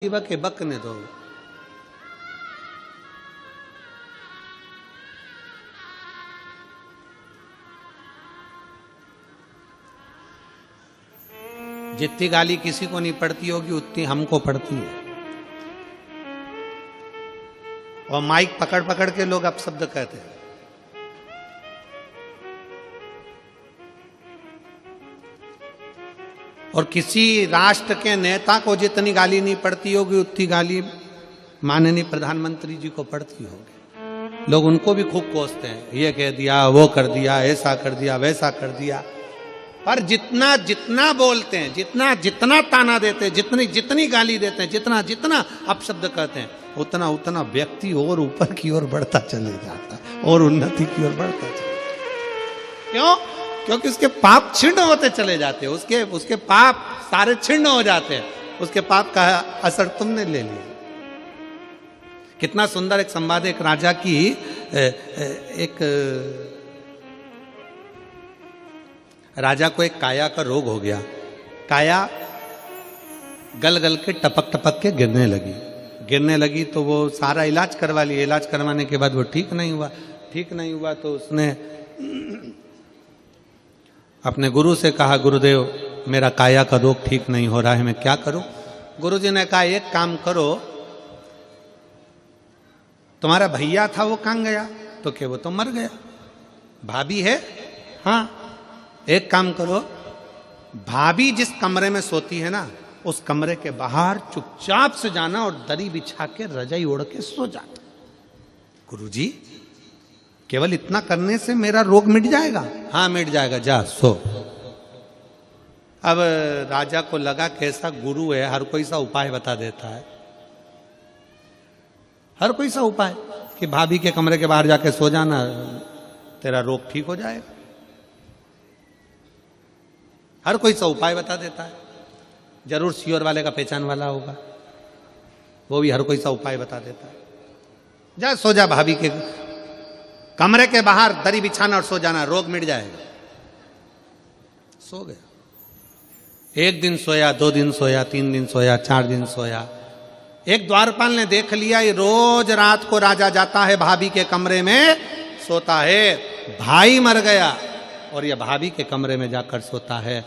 के बकने दो। जितनी गाली किसी को नहीं पड़ती होगी उतनी हमको पड़ती है। और माइक पकड़ पकड़ के लोग अपशब्द कहते हैं। और किसी राष्ट्र के नेता को जितनी गाली नहीं पड़ती होगी उतनी गाली माननीय प्रधानमंत्री जी को पड़ती होगी। लोग उनको भी खूब कोसते हैं, ये कह दिया, वो कर दिया, ऐसा कर दिया, वैसा कर दिया। पर जितना जितना बोलते हैं, जितना जितना ताना देते हैं, जितनी जितनी गाली देते हैं, जितना जितना अपशब्द कहते हैं, उतना उतना व्यक्ति और ऊपर की ओर बढ़ता चले जाता है और उन्नति की ओर बढ़ता चले। क्यों? क्योंकि उसके पाप छिन्न होते चले जाते हैं, उसके पाप सारे छिन्न हो जाते हैं। उसके पाप का असर तुमने ले लिया। कितना सुंदर एक संवाद, एक राजा की एक राजा को एक काया का रोग हो गया। काया गल गल के टपक टपक के गिरने लगी तो वो सारा इलाज करवा लिया। इलाज करवाने के बाद वो ठीक नहीं हुआ तो उसने अपने गुरु से कहा, गुरुदेव मेरा काया का रोग ठीक नहीं हो रहा है, मैं क्या करूं? गुरुजी ने कहा, एक काम करो, तुम्हारा भैया था वो कहां गया? तो क्या वो तो मर गया। भाभी है? हाँ। एक काम करो, भाभी जिस कमरे में सोती है ना, उस कमरे के बाहर चुपचाप से जाना और दरी बिछा के रजाई ओढ़ के सो जाना। गुरुजी केवल इतना करने से मेरा रोग मिट जाएगा? हाँ मिट जाएगा, जा सो। अब राजा को लगा कैसा गुरु है, हर कोई सा उपाय बता देता है, हर कोई सा उपाय कि भाभी के कमरे के बाहर जाके सो जाना, तेरा रोग ठीक हो जाएगा। हर कोई सा उपाय बता देता है। जरूर सियोर वाले का पहचान वाला होगा, वो भी हर कोई सा उपाय बता देता है। जा सो जा, भाभी के कमरे के बाहर दरी बिछाना और सो जाना, रोग मिट जाएगा। सो गया। एक दिन सोया, 2 दिन सोया, 3 दिन सोया, 4 दिन सोया। एक द्वारपाल ने देख लिया, ये रोज रात को राजा जाता है भाभी के कमरे में सोता है। भाई मर गया और ये भाभी के कमरे में जाकर सोता है।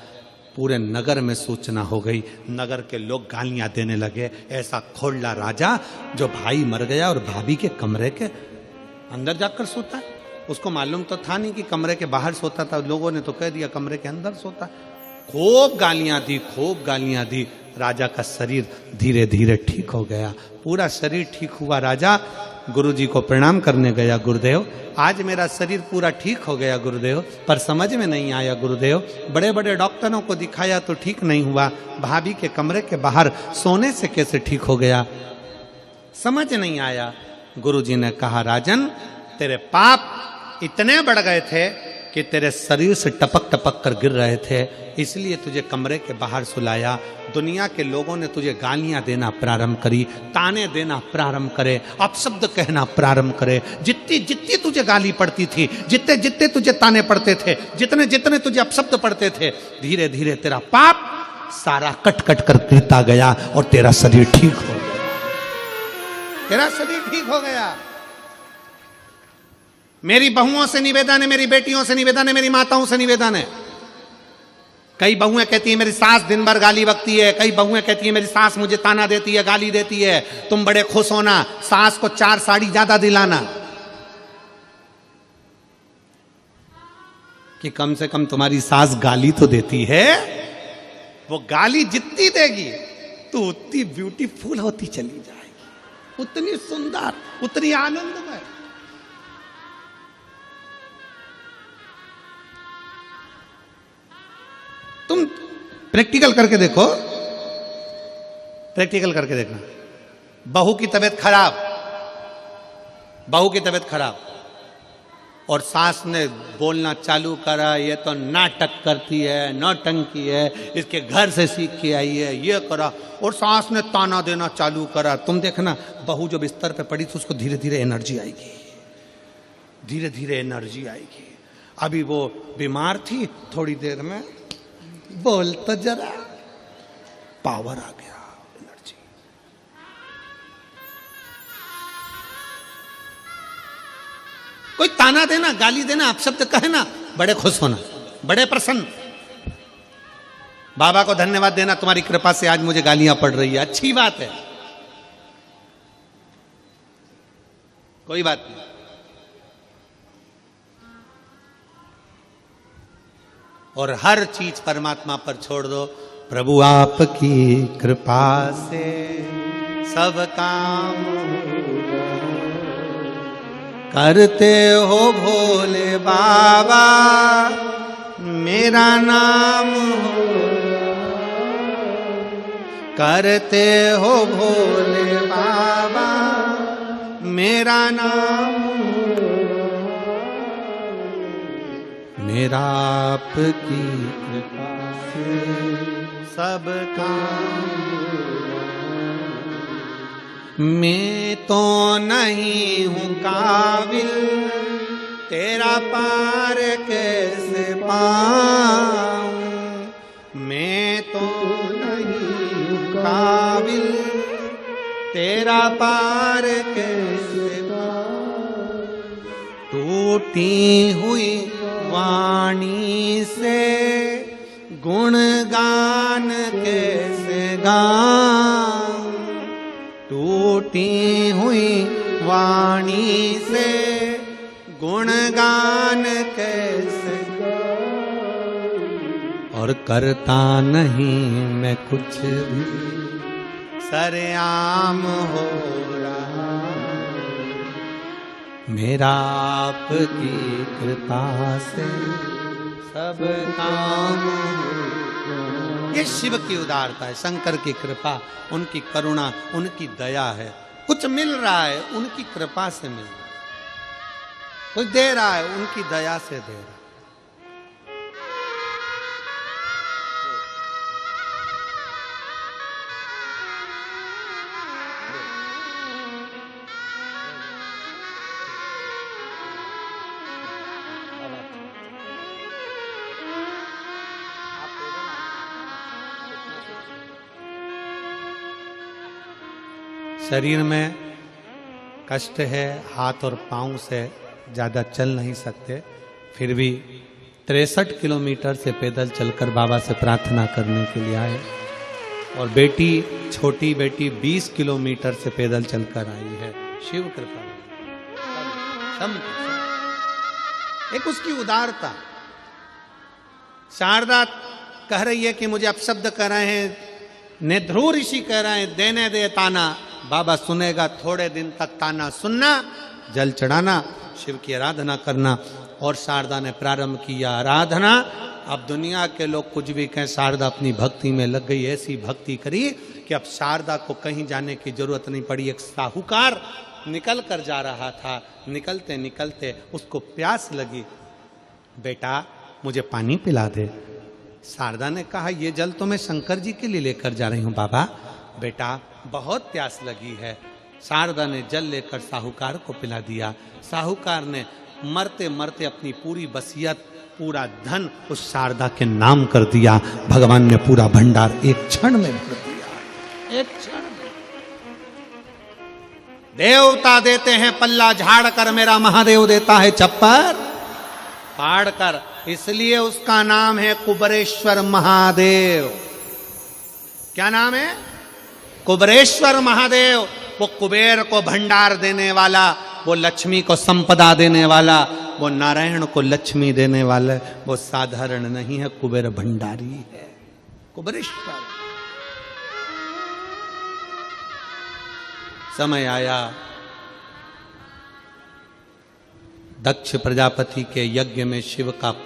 पूरे नगर में सूचना हो गई, नगर के लोग गालियां देने लगे, ऐसा खोड़ला राजा जो भाई मर गया और भाभी के कमरे के अंदर जाकर सोता है। उसको मालूम तो था नहीं कि कमरे के बाहर सोता था, लोगों ने तो कह दिया कमरे के अंदर सोता। खूब गालियां दी। राजा का शरीर धीरे धीरे ठीक हो गया। पूरा शरीर ठीक हुआ। राजा गुरुजी को प्रणाम करने गया, गुरुदेव आज मेरा शरीर पूरा ठीक हो गया गुरुदेव, पर समझ में नहीं आया गुरुदेव, बड़े बड़े डॉक्टरों को दिखाया तो ठीक नहीं हुआ, भाभी के कमरे के बाहर सोने से कैसे ठीक हो गया, समझ नहीं आया। गुरुजी ने कहा, राजन तेरे पाप इतने बढ़ गए थे कि तेरे शरीर से टपक टपक कर गिर रहे थे, इसलिए तुझे कमरे के बाहर सुलाया। दुनिया के लोगों ने तुझे गालियां देना प्रारंभ करी, ताने देना प्रारंभ करे, अपशब्द कहना प्रारंभ करे। जितनी जितनी तुझे गाली पड़ती थी, जितने जितने तुझे ताने पड़ते थे, जितने जितने तुझे अपशब्द पड़ते थे, धीरे धीरे तेरा पाप सारा कट कट कर गिरता गया और तेरा शरीर ठीक हो गया। तेरा शरीर ठीक हो गया। मेरी बहुओं से निवेदन है, मेरी बेटियों से निवेदन है, मेरी माताओं से निवेदन है। कई बहुएं कहती है मेरी सास दिन भर गाली बकती है, कई बहुएं कहती है मेरी सास मुझे ताना देती है, गाली देती है। तुम बड़े खुश होना, सास को 4 साड़ी ज्यादा दिलाना कि कम से कम तुम्हारी सास गाली तो देती है। वो गाली जितनी देगी तो उतनी ब्यूटीफुल होती चली जाएगी, उतनी सुंदर, उतनी आनंदमय। तुम प्रैक्टिकल करके देखो, प्रैक्टिकल करके देखना। बहू की तबीयत खराब और सास ने बोलना चालू करा, ये तो नाटक करती है, नौटंकी है, इसके घर से सीख के आई है, ये करा, और सास ने ताना देना चालू करा। तुम देखना बहू जो बिस्तर पे पड़ी थी उसको धीरे धीरे एनर्जी आएगी, धीरे धीरे एनर्जी आएगी। अभी वो बीमार थी, थोड़ी देर में बोल तो जरा, पावर आ गया, एनर्जी। कोई ताना देना, गाली देना, अपशब्द कहे ना, बड़े खुश होना, बड़े प्रसन्न। बाबा को धन्यवाद देना, तुम्हारी कृपा से आज मुझे गालियां पड़ रही है, अच्छी बात है, कोई बात नहीं। और हर चीज परमात्मा पर छोड़ दो। प्रभु आपकी कृपा से सब काम करते हो भोले बाबा, मेरा नाम हो, करते हो भोले बाबा, मेरा नाम हो, मेरा आपकी कृपा से सब काम। मैं तो नहीं हूँ काबिल, तेरा पार कैसे पाऊं, मैं तो नहीं हूँ काबिल, तेरा पार कैसे पाऊं। टूटी हुई वाणी से गुणगान कैसे गाऊं, टूटी हुई वाणी से गुणगान कैसे गाऊं। और करता नहीं मैं कुछ भी, सरेआम हो रहा, मेरा आपकी कृपा से सब काम। ये शिव की उदारता है, शंकर की कृपा, उनकी करुणा, उनकी दया है। कुछ मिल रहा है उनकी कृपा से मिल रहा है, कुछ दे रहा है उनकी दया से दे रहा है। शरीर में कष्ट है, हाथ और पांव से ज़्यादा चल नहीं सकते, फिर भी 63 किलोमीटर से पैदल चलकर बाबा से प्रार्थना करने के लिए आए। और बेटी, छोटी बेटी 20 किलोमीटर से पैदल चलकर आई है। शिव कृपा, एक उसकी उदारता। शारदा कह रही है कि मुझे अपशब्द कर रहे हैं, नेध्रु ऋषि कह रहे हैं देने दे ताना, बाबा सुनेगा, थोड़े दिन तक ताना सुनना, जल चढ़ाना, शिव की आराधना करना। और शारदा ने प्रारंभ किया आराधना। अब दुनिया के लोग कुछ भी कहें, शारदा अपनी भक्ति में लग गई, ऐसी भक्ति करी कि अब शारदा को कहीं जाने की जरूरत नहीं पड़ी। एक साहूकार निकल कर जा रहा था, निकलते निकलते उसको प्यास लगी, बेटा मुझे पानी पिला दे। शारदा ने कहा, ये जल तो मैं शंकर जी के लिए लेकर जा रही हूँ बाबा, बेटा बहुत प्यास लगी है। शारदा ने जल लेकर साहूकार को पिला दिया। साहूकार ने मरते मरते अपनी पूरी वसीयत, पूरा धन उस शारदा के नाम कर दिया। भगवान ने पूरा भंडार एक क्षण में भर दिया, एक क्षण में। देवता देते हैं पल्ला झाड़ कर, मेरा महादेव देता है चप्पर फाड़ कर। इसलिए उसका नाम है कुबरेश्वर महादेव। क्या नाम है? कुबरेश्वर महादेव। वो कुबेर को भंडार देने वाला, वो लक्ष्मी को संपदा देने वाला, वो नारायण को लक्ष्मी देने वाला, वो साधारण नहीं है, कुबेर भंडारी है, कुबरेश्वर। समय आया, दक्ष प्रजापति के यज्ञ में शिव का